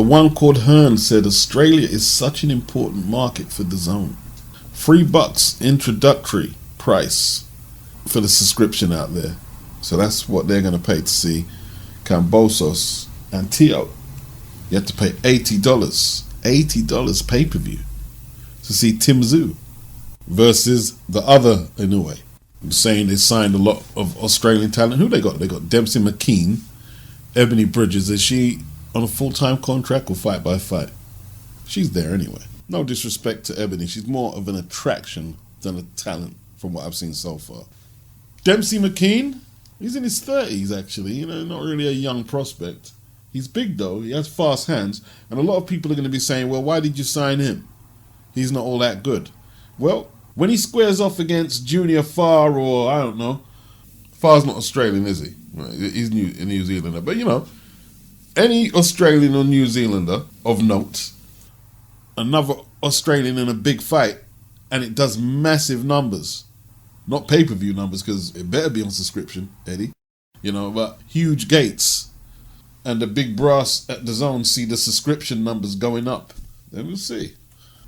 one called Hearn said Australia is such an important market for the zone. $3 introductory price for the subscription out there. So that's what they're going to pay to see KAMBOSOS and Tio. You have to pay $80. $80 pay-per-view to see Tim Tszyu versus the other Inoue. I'm saying they signed a lot of Australian talent. Who they got? They got Dempsey McKean, Ebony Bridges. Is she on a full-time contract or fight by fight? She's there anyway. No disrespect to Ebony. She's more of an attraction than a talent from what I've seen so far. Dempsey McKean, he's in his 30s actually. You know, not really a young prospect. He's big though. He has fast hands. And a lot of people are going to be saying, well, why did you sign him? He's not all that good. Well, when he squares off against Junior Farr or, I don't know, Farr's not Australian, is he? Right, he's a New Zealander. But, you know, any Australian or New Zealander of note, another Australian in a big fight, and it does massive numbers. Not pay-per-view numbers, because it better be on subscription, Eddie. You know, but huge gates. And the big brass at the zone see the subscription numbers going up. Then we'll see.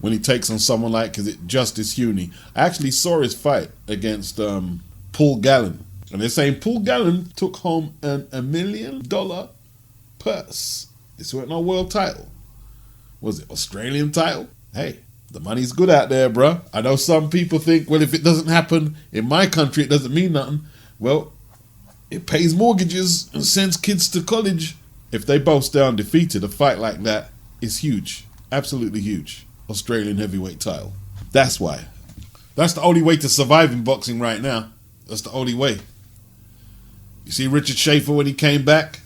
When he takes on someone like, is it Justice Huni? I actually saw his fight against Paul Gallen. And they're saying Paul Gallen took home a $1 million purse. This wasn't no world title. Was it Australian title? Hey, the money's good out there, bruh. I know some people think, well, if it doesn't happen in my country, it doesn't mean nothing. Well, it pays mortgages and sends kids to college. If they both stay undefeated, a fight like that is huge. Absolutely huge. Australian heavyweight title. That's why. That's the only way to survive in boxing right now. That's the only way. You see Richard Schaefer when he came back?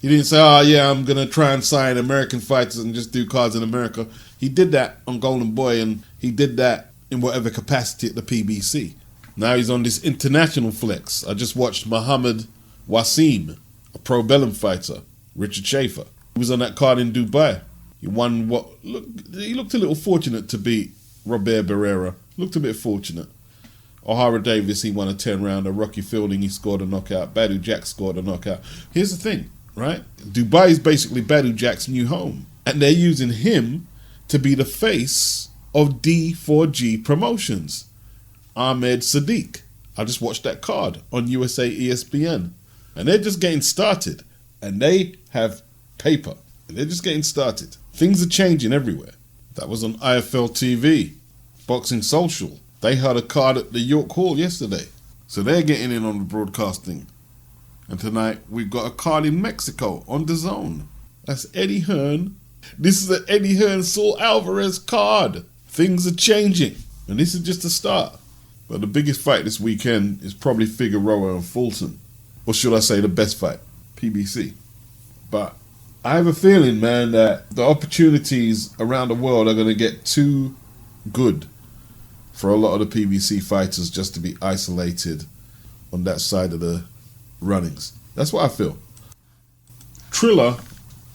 He didn't say, oh yeah, I'm going to try and sign American fighters and just do cards in America. He did that on Golden Boy, and he did that in whatever capacity at the PBC. Now he's on this international flex. I just watched Muhammad Wasim, a pro bellum fighter, Richard Schaefer. He was on that card in Dubai. He won he looked a little fortunate to beat Robert Barrera. Looked a bit fortunate. O'Hara Davis, he won a 10-rounder. Rocky Fielding, he scored a knockout. Badu Jack scored a knockout. Here's the thing, right? Dubai is basically Badu Jack's new home. And they're using him to be the face of D4G Promotions. Ahmed Sadiq. I just watched that card on USA ESPN. And they're just getting started. And they have paper. And they're just getting started. Things are changing everywhere. That was on IFL TV. Boxing Social. They had a card at the York Hall yesterday. So they're getting in on the broadcasting. And tonight we've got a card in Mexico on the zone. That's Eddie Hearn. This is an Eddie Hearn Saul Alvarez card. Things are changing. And this is just the start. But the biggest fight this weekend is probably Figueroa and Fulton. Or should I say the best fight? PBC. But I have a feeling, man, that the opportunities around the world are going to get too good for a lot of the PBC fighters just to be isolated on that side of the runnings. That's what I feel. TRILLER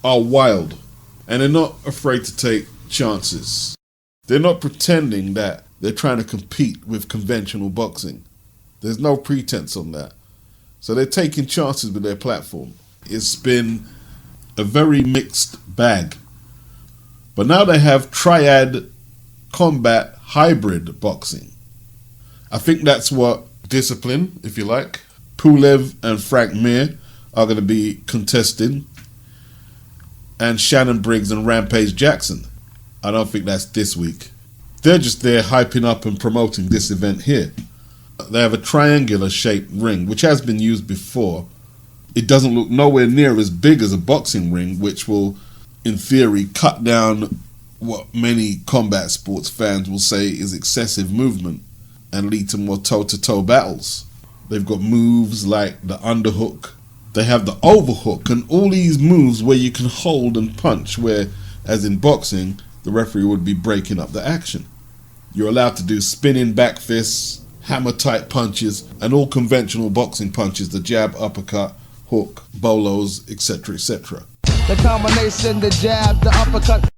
are wild, and they're not afraid to take chances. They're not pretending that they're trying to compete with conventional boxing. There's no pretense on that. So they're taking chances with their platform. It's been a very mixed bag. But now they have TRIAD combat hybrid boxing. I think that's what Discipline, if you like, Pulev and Frank Mir are going to be contesting. And Shannon Briggs and Rampage Jackson. I don't think that's this week. They're just there hyping up and promoting this event here. They have a triangular shaped ring, which has been used before. It doesn't look nowhere near as big as a boxing ring, which will, in theory, cut down what many combat sports fans will say is excessive movement and lead to more toe-to-toe battles. They've got moves like the underhook. They have the overhook and all these moves where you can hold and punch, where, as in boxing, the referee would be breaking up the action. You're allowed to do spinning back fists, hammer-type punches, and all conventional boxing punches, the jab, uppercut, hook, bolos, etc., etc. The combination, the jab, the uppercut.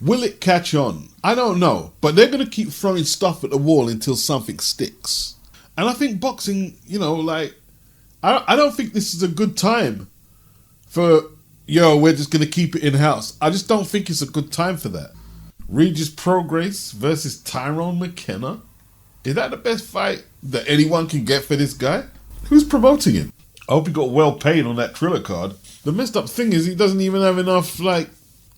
Will it catch on? I don't know, but they're going to keep throwing stuff at the wall until something sticks. And I think boxing, you know, like, I don't think this is a good time for yo, we're just going to keep it in-house. I just don't think it's a good time for that. Regis PROGRAIS versus TYRONE McKenna. Is that the best fight that anyone can get for this guy? Who's promoting him? I hope he got well paid on that TRILLER card. The messed up thing is he doesn't even have enough, like,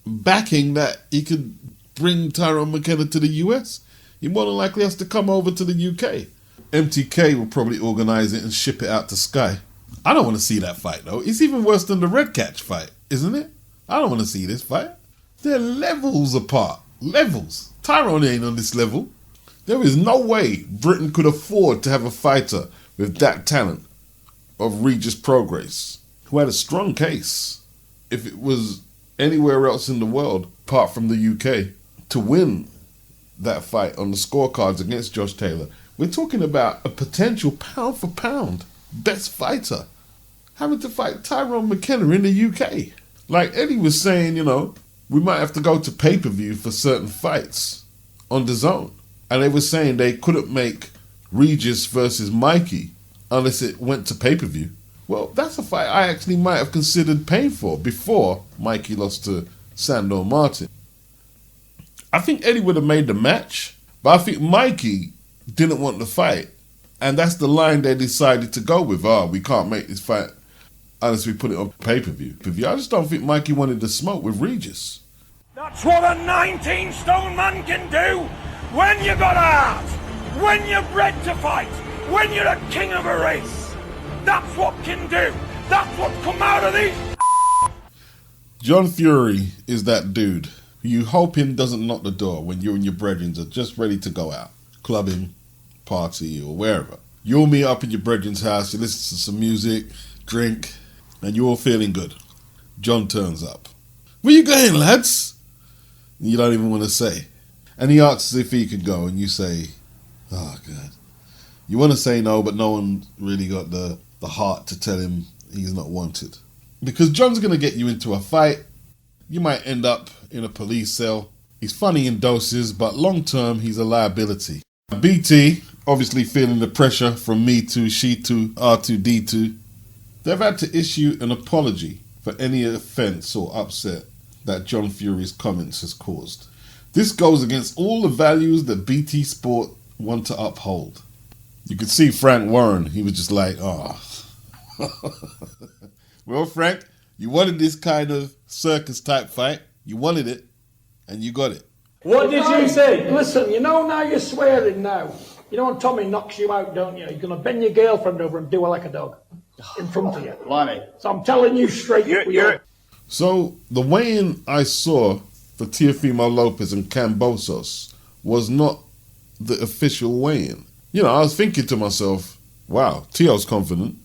backing that he could bring TYRONE McKenna to the US. He more than likely has to come over to the UK. MTK will probably organise it and ship it out to Sky. I don't want to see that fight, though. It's even worse than the Red Catch fight, isn't it? I don't want to see this fight. They're levels apart. Levels. TYRONE ain't on this level. There is no way Britain could afford to have a fighter with that talent of Regis PROGRAIS, who had a strong case, if it was anywhere else in the world, apart from the UK, to win that fight on the scorecards against Josh Taylor. We're talking about a potential pound for pound best fighter having to fight TYRONE McKenna in the UK. Like Eddie was saying, you know, we might have to go to pay-per-view for certain fights on the zone. And they were saying they couldn't make Regis versus Mikey unless it went to pay-per-view. Well, that's a fight I actually might have considered paying for before Mikey lost to Sandor Martin. I think Eddie would have made the match, but I think Mikey didn't want the fight. And that's the line they decided to go with. Oh, we can't make this fight unless we put it on pay-per-view. I just don't think Mikey wanted to smoke with Regis. That's what a 19-stone man can do when you got heart, when you're bred to fight, when you're a king of a race. That's what can do. That's what's come out of these. John Fury is that dude who you hoping doesn't knock the door when you and your brethren are just ready to go out, clubbing, party, or wherever. You'll meet up in your brethren's house, you listen to some music, drink, and you're all feeling good. John turns up. Where you going, lads? You don't even want to say. And he asks if he could go, and you say, oh, God. You want to say no, but no one really got the heart to tell him he's not wanted. Because John's going to get you into a fight. You might end up in a police cell. He's funny in doses, but long term, he's a liability. BT, obviously feeling the pressure from Me Too, She Too, R2D2, they've had to issue an apology for any offence or upset that John Fury's comments has caused. This goes against all the values that BT Sport want to uphold. You could see Frank Warren, he was just like, oh. Well, Frank, you wanted this kind of circus type fight. You wanted it, and you got it. What did you say? Listen, you know now you're swearing now. You know when Tommy knocks you out, don't you? You're going to bend your girlfriend over and do her like a dog in front of you. Blimey. So I'm telling you straight. So the weigh-in I saw for Teofimo Lopez and Kambosos was not the official weigh-in. You know, I was thinking to myself, wow, Teo's confident.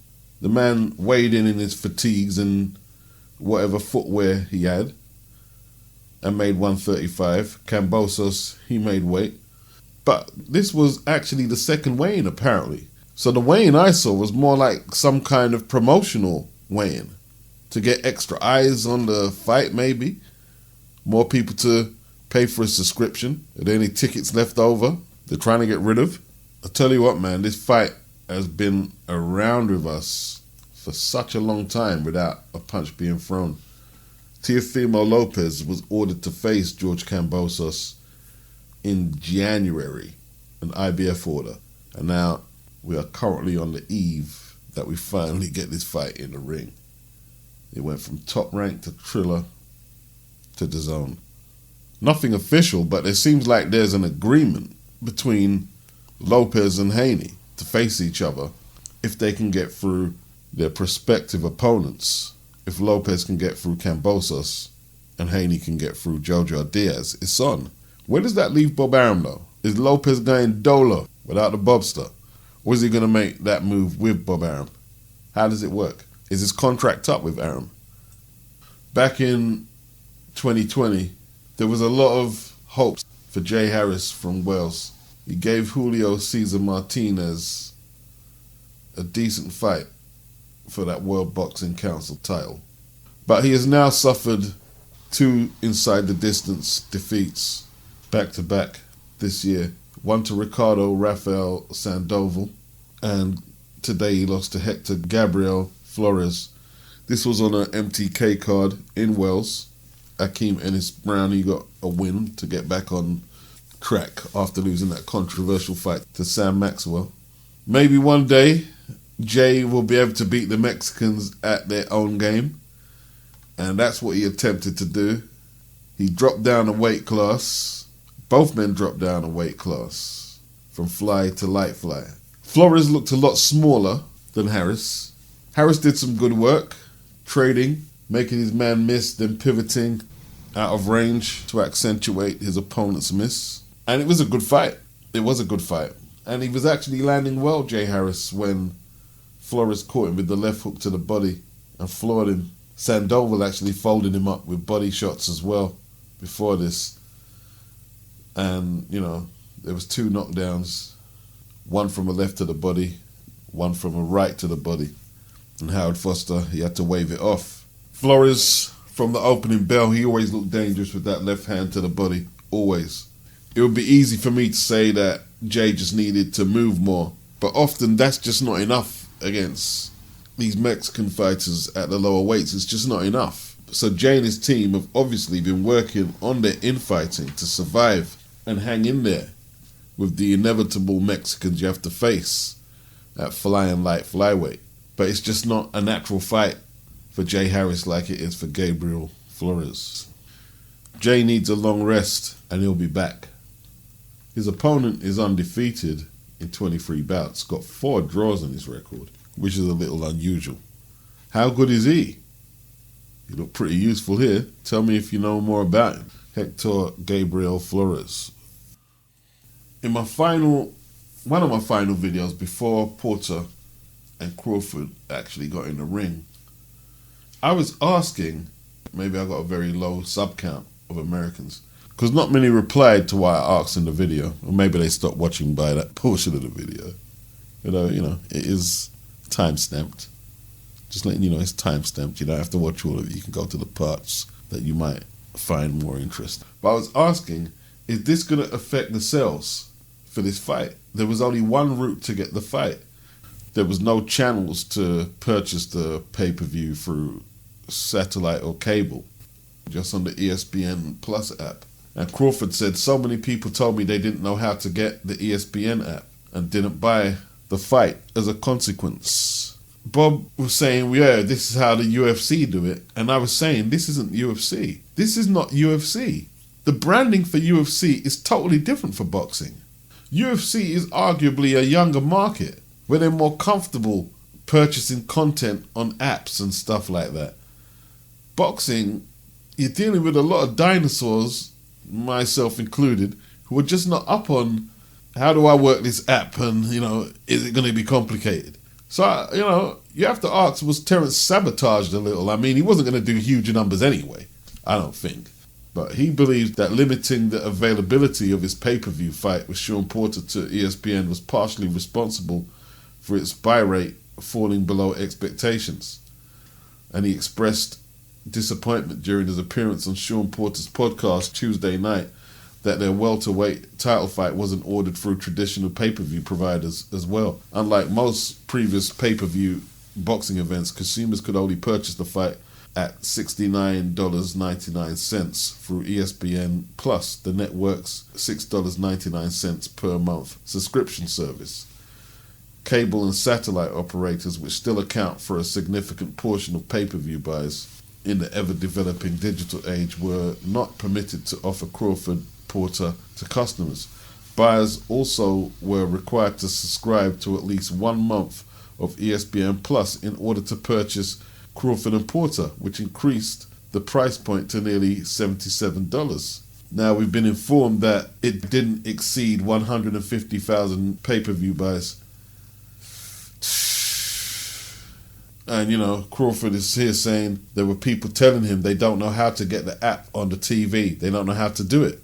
The man weighed in his fatigues and whatever footwear he had and made 135. Kambosos, he made weight. But this was actually the second weigh-in, apparently. So the weigh-in I saw was more like some kind of promotional weigh-in to get extra eyes on the fight, maybe. More people to pay for a subscription. Are there any tickets left over they're trying to get rid of? I'll tell you what, man, this fight has been around with us for such a long time without a punch being thrown. Teofimo Lopez was ordered to face George Kambosos in January, an IBF order. And now we are currently on the eve that we finally get this fight in the ring. It went from Top Rank to TRILLER to the Zone. Nothing official, but it seems like there's an agreement between Lopez and Haney to face each other if they can get through their prospective opponents. If Lopez can get through Kambosos and Haney can get through Jojo Diaz, it's on. Where does that leave Bob Arum, though? Is Lopez going dolo without the Bobster? Or is he going to make that move with Bob Arum? How does it work? Is his contract up with Arum? Back in 2020, there was a lot of hopes for Jay Harris from Wales. He gave Julio Cesar Martinez a decent fight for that World Boxing Council title. But he has now suffered 2 inside the distance defeats back-to-back this year. One to Ricardo Rafael Sandoval, and today he lost to Hector Gabriel Flores. This was on an MTK card in Wales. Akeem Ennis-Brown, he got a win to get back on track after losing that controversial fight to Sam Maxwell. Maybe one day Jay will be able to beat the Mexicans at their own game, and that's what he attempted to do. He dropped down a weight class. Both men dropped down a weight class from fly to light fly. Flores looked a lot smaller than Harris. Harris did some good work, trading, making his man miss, then pivoting out of range to accentuate his opponent's miss. And it was a good fight. It was a good fight. And he was actually landing well, Jay Harris, when Flores caught him with the left hook to the body and floored him. Sandoval actually folded him up with body shots as well before this. And, you know, there was 2 knockdowns. One from a left to the body, one from a right to the body. And Howard Foster, he had to wave it off. Flores, from the opening bell, he always looked dangerous with that left hand to the body. Always. It would be easy for me to say that Jay just needed to move more, but often that's just not enough against these Mexican fighters at the lower weights. It's just not enough. So Jay and his team have obviously been working on their infighting to survive and hang in there with the inevitable Mexicans you have to face at fly and light flyweight. But it's just not a natural fight for Jay Harris like it is for Gabriel Flores. Jay needs a long rest and he'll be back. His opponent is undefeated in 23 bouts, got 4 draws on his record, which is a little unusual. How good is he? He looked pretty useful here. Tell me if you know more about him. Hector Gabriel Flores. In one of my final videos before Porter and Crawford actually got in the ring, I was asking, maybe I got a very low sub count of Americans, because not many replied to what I asked in the video, or maybe they stopped watching by that portion of the video. You know, it is time-stamped. Just letting you know it's time-stamped. You don't have to watch all of it. You can go to the parts that you might find more interesting. But I was asking, is this going to affect the sales for this fight? There was only one route to get the fight. There was no channels to purchase the pay-per-view through satellite or cable, just on the ESPN Plus app. And Crawford said, so many people told me they didn't know how to get the ESPN app and didn't buy the fight as a consequence. Bob was saying, yeah, this is how the UFC do it. And I was saying, this isn't UFC. This is not UFC. The branding for UFC is totally different for boxing. UFC is arguably a younger market where they're more comfortable purchasing content on apps and stuff like that. Boxing, you're dealing with a lot of dinosaurs, myself included, who are just not up on how do I work this app and, you know, is it going to be complicated? So, you know, you have to ask, was Terence sabotaged a little? I mean, he wasn't going to do huge numbers anyway, I don't think. But he believes that limiting the availability of his pay-per-view fight with Sean Porter to ESPN was partially responsible for its buy rate falling below expectations. And he expressed disappointment during his appearance on Sean Porter's podcast Tuesday night that their welterweight title fight wasn't ordered through traditional pay-per-view providers as well. Unlike most previous pay-per-view boxing events, consumers could only purchase the fight at $69.99 through ESPN Plus, the network's $6.99 per month subscription service. Cable and satellite operators, which still account for a significant portion of pay-per-view buys in the ever-developing digital age, were not permitted to offer Crawford Porter to customers. Buyers also were required to subscribe to at least 1 month of ESPN Plus in order to purchase Crawford and Porter, which increased the price point to nearly $77. Now, we've been informed that it didn't exceed 150,000 pay-per-view buys. And, you know, Crawford is here saying there were people telling him they don't know how to get the app on the TV. They don't know how to do it.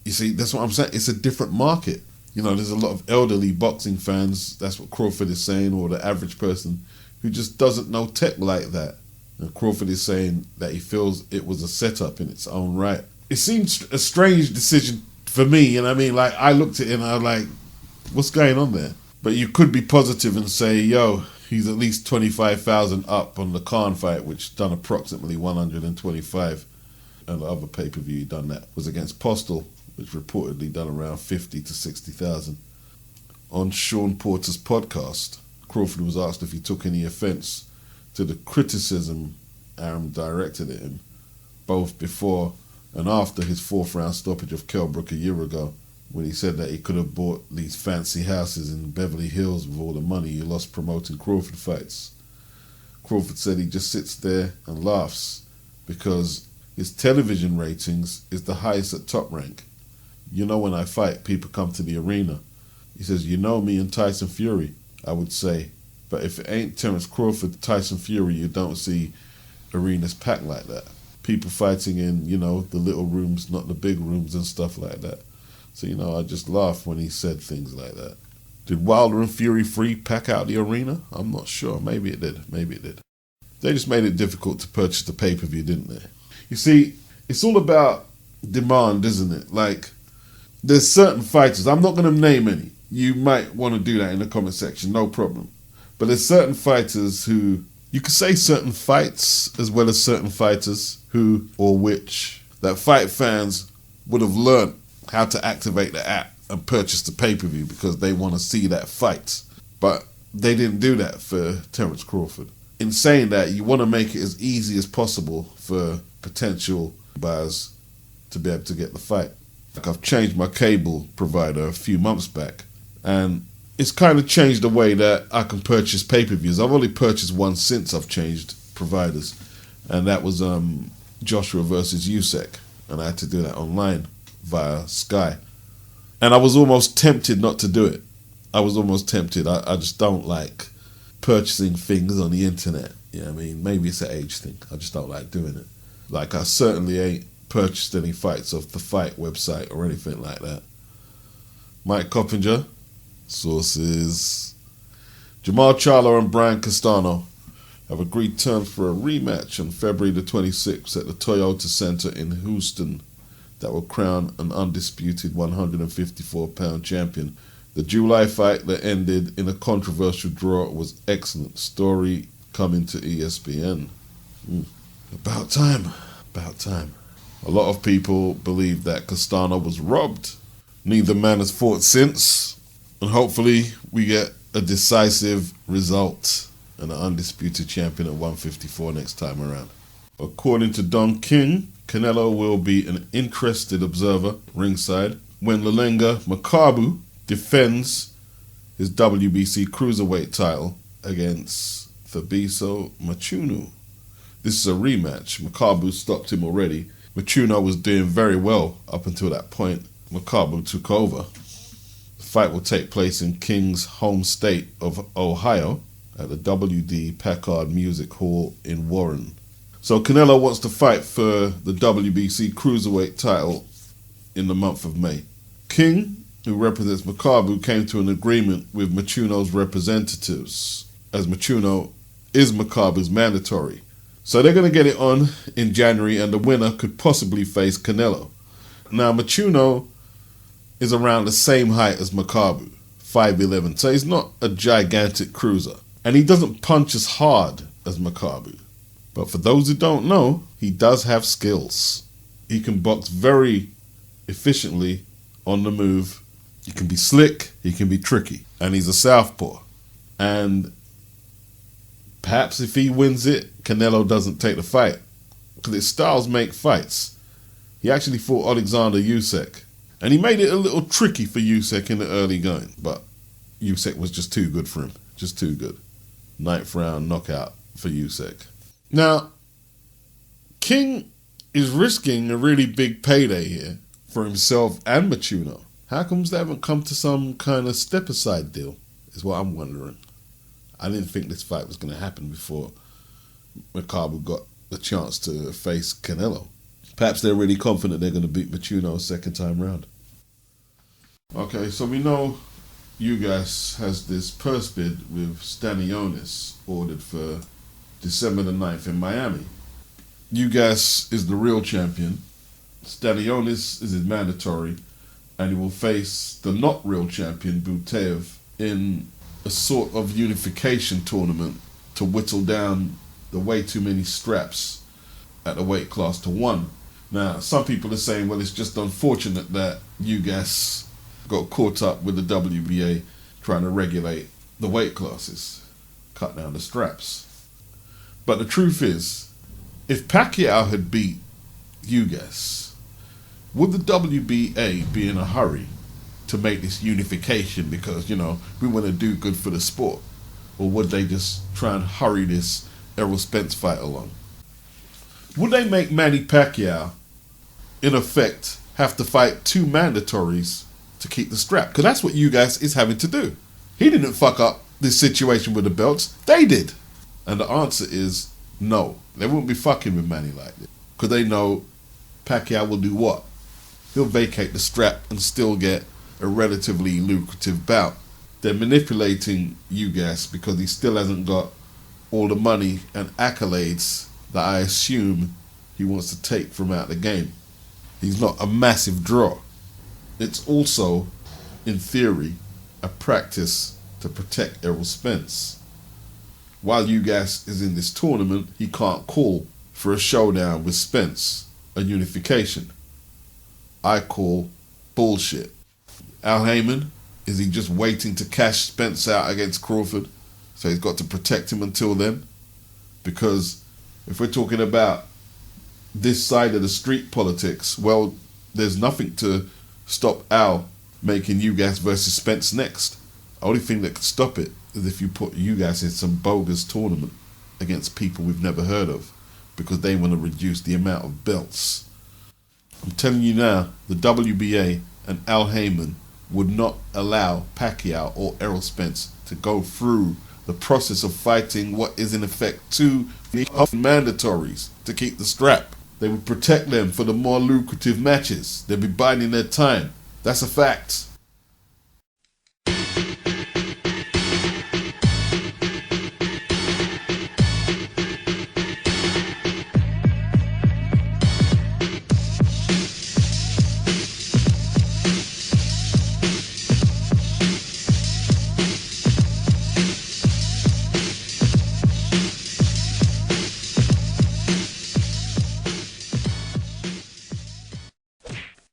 You see, that's what I'm saying. It's a different market. You know, there's a lot of elderly boxing fans, that's what Crawford is saying, or the average person who just doesn't know tech like that. And Crawford is saying that he feels it was a setup in its own right. It seems a strange decision for me, and I mean, like, I looked at it and I was like, what's going on there? But you could be positive and say, yo, He's at least 25,000 up on the Khan fight, which done approximately 125. And the other pay-per-view he done that was against Postal, which reportedly done around 50 to 60,000. On Sean Porter's podcast, Crawford was asked if he took any offence to the criticism Arum directed at him, both before and after his 4th round stoppage of Kell Brook a year ago, when he said that he could have bought these fancy houses in Beverly Hills with all the money he lost promoting Crawford fights. Crawford said he just sits there and laughs because his television ratings is the highest at Top Rank. You know, when I fight, people come to the arena. He says, you know me and Tyson Fury, I would say. But if it ain't Terence Crawford, Tyson Fury, you don't see arenas packed like that. People fighting in, you know, the little rooms, not the big rooms and stuff like that. So, you know, I just laughed when he said things like that. Did Wilder and Fury 3 pack out the arena? I'm not sure. Maybe it did. Maybe it did. They just made it difficult to purchase the pay-per-view, didn't they? You see, it's all about demand, isn't it? Like, there's certain fighters. I'm not going to name any. You might want to do that in the comment section, no problem. But there's certain fighters who, you could say certain fights as well as certain fighters who or which that fight fans would have learnt how to activate the app and purchase the pay-per-view because they want to see that fight. But they didn't do that for Terence Crawford. In saying that, you want to make it as easy as possible for potential buyers to be able to get the fight. Like, I've changed my cable provider a few months back, and it's kind of changed the way that I can purchase pay-per-views. I've only purchased one since I've changed providers, and that was Joshua versus Usyk, and I had to do that online via Sky. And I was almost tempted not to do it. I was almost tempted. I just don't like purchasing things on the internet. You know what I mean? Maybe it's an age thing. I just don't like doing it. Like, I certainly ain't purchased any fights off the Fight website or anything like that. Mike Coppinger, sources. Jamal Charlo and Brian Castano have agreed terms for a rematch on February the 26th at the Toyota Center in Houston that will crown an undisputed 154-pound champion. The July fight that ended in a controversial draw was excellent. Story coming to ESPN. About time. About time. A lot of people believe that Castano was robbed. Neither man has fought since. And hopefully we get a decisive result and an undisputed champion at 154 next time around. According to Don King, Canelo will be an interested observer ringside when Lalenga Makabu defends his WBC cruiserweight title against Thabiso MCHUNU. This is a rematch. Makabu stopped him already. MCHUNU was doing very well up until that point. Makabu took over. The fight will take place in King's home state of Ohio at the W.D. Packard Music Hall in Warren. So Canelo wants to fight for the WBC cruiserweight title in the month of May. King, who represents Makabu, came to an agreement with MCHUNU's representatives, as MCHUNU is Makabu's mandatory. So they're going to get it on in January, and the winner could possibly face Canelo. Now, MCHUNU is around the same height as Makabu, 5'11", so he's not a gigantic cruiser. And he doesn't punch as hard as Makabu. But for those who don't know, he does have skills. He can box very efficiently on the move. He can be slick, he can be tricky. And he's a southpaw. And perhaps if he wins it, Canelo doesn't take the fight. Because his styles make fights. He actually fought Alexander Usyk. And he made it a little tricky for Usyk in the early going. But Usyk was just too good for him. Just too good. 9th round knockout for Usyk. Now, King is risking a really big payday here for himself and MCHUNU. How comes they haven't come to some kind of step-aside deal, is what I'm wondering. I didn't think this fight was going to happen before Makabu got the chance to face Canelo. Perhaps they're really confident they're going to beat MCHUNU second time round. Okay, so we know UGAS has this purse bid with Stanionis ordered for December the 9th in Miami. UGAS is the real champion. Stanionis is his mandatory, and he will face the not real champion Butev in a sort of unification tournament to whittle down the way too many straps at the weight class to 1. Now, some people are saying, well, it's just unfortunate that UGAS got caught up with the WBA trying to regulate the weight classes, cut down the straps. But the truth is, if Pacquiao had beat UGAS, would the WBA be in a hurry to make this unification because, you know, we want to do good for the sport? Or would they just try and hurry this Errol Spence fight along? Would they make Manny Pacquiao, in effect, have to fight 2 mandatories to keep the strap? Because that's what UGAS is having to do. He didn't fuck up this situation with the belts. They did. And the answer is no. They wouldn't be fucking with Manny like this. Because they know Pacquiao will do what? He'll vacate the strap and still get a relatively lucrative bout. They're manipulating UGAS because he still hasn't got all the money and accolades that I assume he wants to take from out the game. He's not a massive draw. It's also, in theory, a practice to protect Errol Spence. While UGAS is in this tournament, he can't call for a showdown with Spence, a unification. I call bullshit. Al Heyman, is he just waiting to cash Spence out against Crawford? So he's got to protect him until then? Because if we're talking about this side of the street politics, well, there's nothing to stop Al making UGAS versus Spence next. The only thing that could stop it is if you put UGAS in some bogus tournament against people we've never heard of because they want to reduce the amount of belts. I'm telling you now, the WBA and Al Heyman would not allow Pacquiao or Errol Spence to go through the process of fighting what is in effect 2 mandatories to keep the strap. They would protect them for the more lucrative matches. They'd be biding their time. That's a fact.